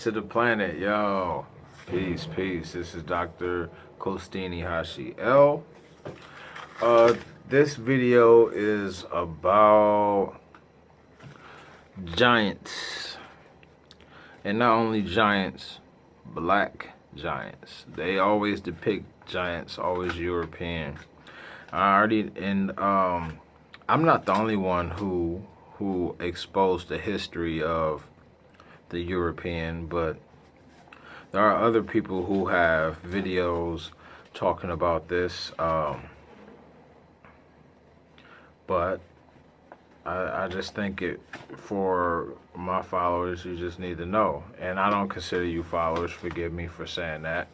Peace to the planet, yo. Peace, peace. This is Dr. Kostini Hashi L. This video is about giants. And not only giants, black giants. They always depict giants, always European. I'm not the only one who exposed the history of the European, but there are other people who have videos talking about this. But I just think for my followers, you just need to know. And I don't consider you followers, forgive me for saying that.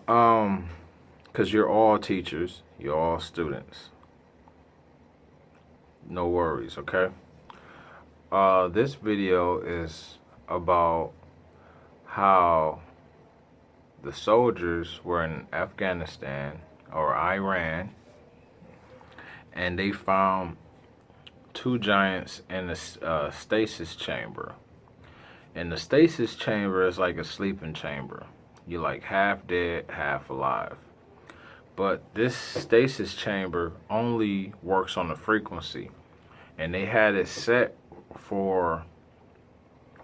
Because you're all teachers, you're all students. No worries, okay? This video is about how the soldiers were in Afghanistan or Iran, and they found two giants in a stasis chamber. And the stasis chamber is like a sleeping chamber. You're like half dead, half alive. But this stasis chamber only works on the frequency. And they had it set for,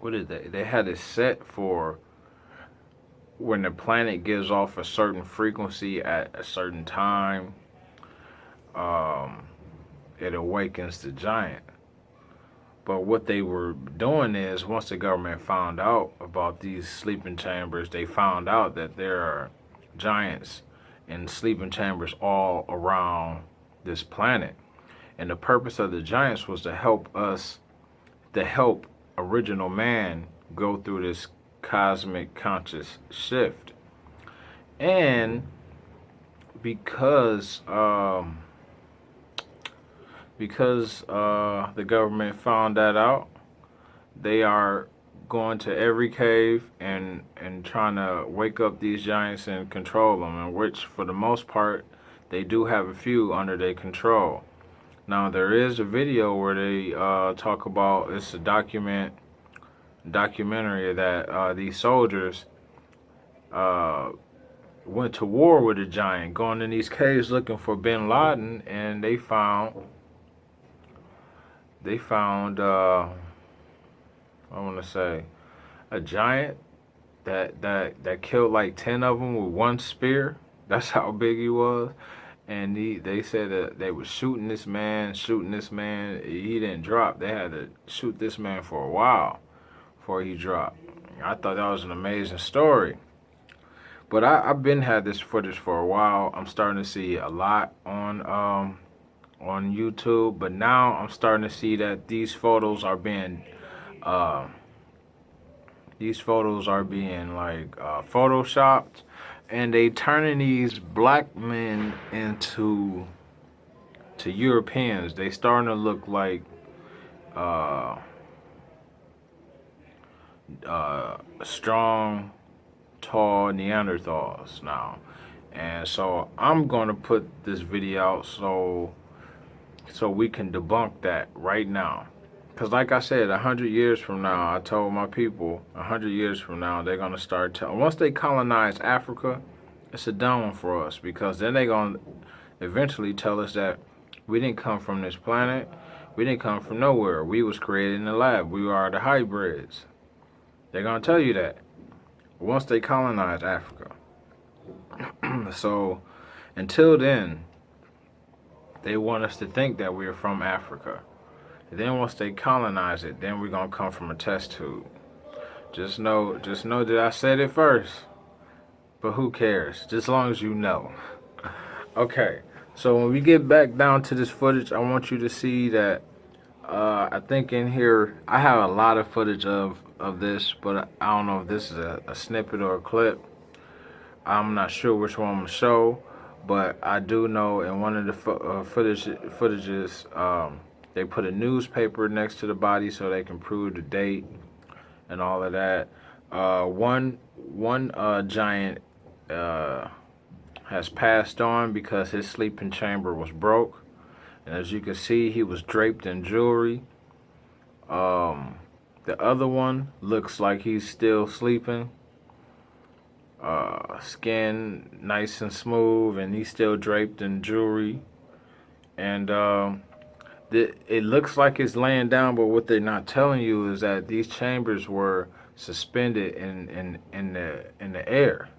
what is that? They had it set for when the planet gives off a certain frequency at a certain time, it awakens the giant. But what they were doing is, once the government found out about these sleeping chambers, they found out that there are giants in sleeping chambers all around this planet. And the purpose of the giants was to help original man go through this cosmic conscious shift. And because the government found that out, they are going to every cave and trying to wake up these giants and control them, in which for the most part they do have a few under their control. Now there is a video where they talk about, it's a documentary that these soldiers went to war with a giant, going in these caves looking for bin Laden, and they found I want to say a giant that killed like 10 of them with one spear. That's how big he was. And they said that they were shooting this man. He didn't drop. They had to shoot this man for a while before he dropped. I thought that was an amazing story. But I've been had this footage for a while. I'm starting to see a lot on YouTube, but now I'm starting to see that these photos are being like photoshopped, and they turning these black men into Europeans. They starting to look like strong, tall Neanderthals now. And so I'm gonna put this video out so we can debunk that right now. Because like I said, 100 years from now, I told my people, 100 years from now, they're going to start telling. Once they colonize Africa, it's a done one for us. Because then they're going to eventually tell us that we didn't come from this planet. We didn't come from nowhere. We was created in the lab. We are the hybrids. They're going to tell you that once they colonize Africa. So until then, they want us to think that we're from Africa. Then once they colonize it, then we're going to come from a test tube. Just know that I said it first. But who cares? Just as long as you know. Okay, so when we get back down to this footage, I want you to see that I think in here, I have a lot of footage of this, but I don't know if this is a snippet or a clip. I'm not sure which one I'm going to show, but I do know in one of the footages, they put a newspaper next to the body so they can prove the date and all of that. One giant has passed on because his sleeping chamber was broke. And as you can see, he was draped in jewelry. The other one looks like he's still sleeping. Skin nice and smooth, and he's still draped in jewelry. And it looks like it's laying down, but what they're not telling you is that these chambers were suspended in the air.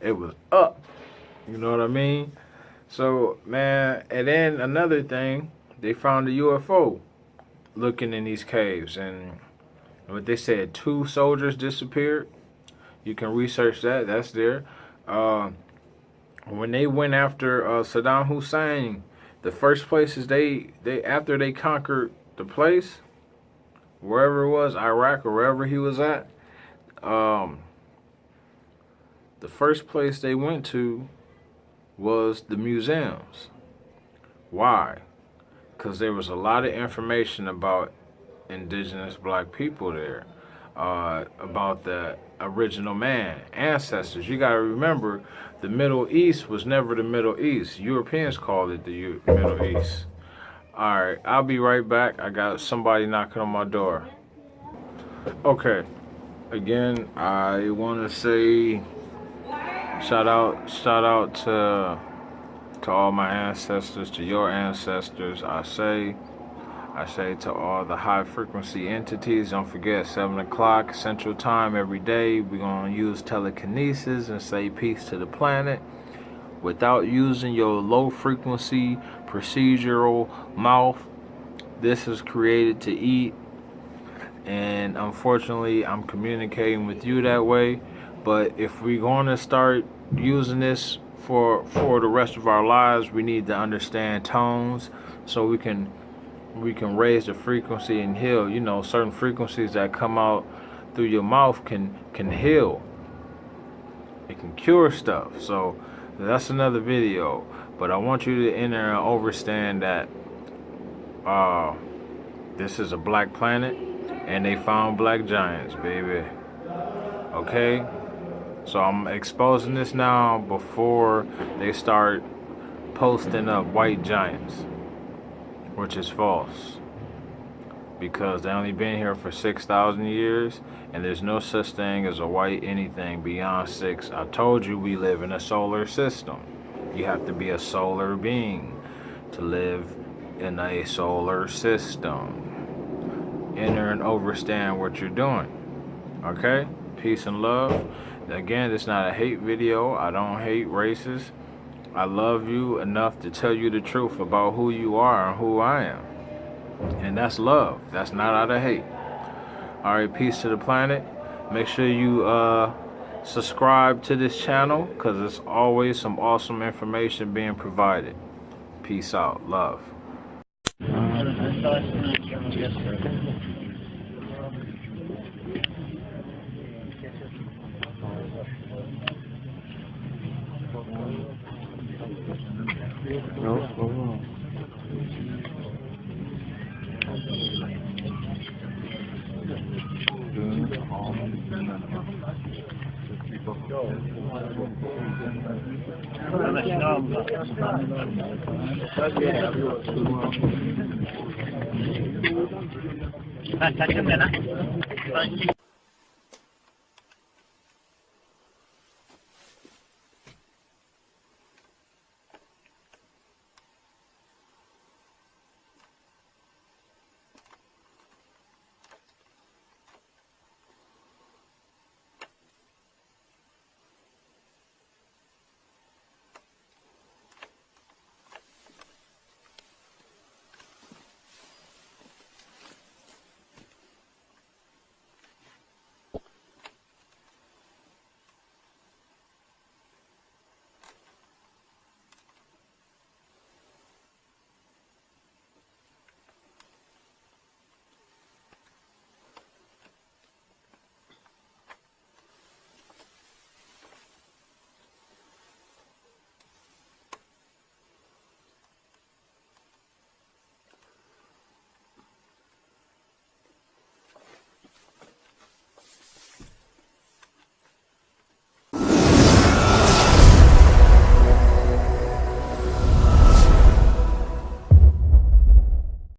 It was up. You know what I mean? So, man, and then another thing, they found a UFO looking in these caves, and what they said, 2 soldiers disappeared. You can research that. That's there. When they went after Saddam Hussein, the first places they after they conquered the place, wherever it was, Iraq or wherever he was at, the first place they went to was the museums. Why? Because there was a lot of information about indigenous black people there, about the original man, ancestors. You got to remember, the Middle East was never the Middle East. Europeans called it the Middle East. All right, I'll be right back. I got somebody knocking on my door. Okay, again, I want to say shout out to all my ancestors, to your ancestors. I say to all the high frequency entities, don't forget 7 o'clock Central Time every day. We're going to use telekinesis and say peace to the planet without using your low frequency procedural mouth. This is created to eat, and unfortunately I'm communicating with you that way. But if we're going to start using this for the rest of our lives, we need to understand tones so we can raise the frequency and heal. You know, certain frequencies that come out through your mouth can heal. It can cure stuff. So that's another video. But I want you to enter and understand that this is a black planet, and they found black giants, baby. Okay? So I'm exposing this now before they start posting up white giants, which is false, because they only been here for 6,000 years, and there's no such thing as a white anything beyond 6. I told you we live in a solar system. You have to be a solar being to live in a solar system. Enter and understand what you're doing. Okay? Peace and love. Again, it's not a hate video. I don't hate races. I love you enough to tell you the truth about who you are and who I am. And that's love. That's not out of hate. All right, peace to the planet. Make sure you subscribe to this channel, because there's always some awesome information being provided. Peace out. Love. No.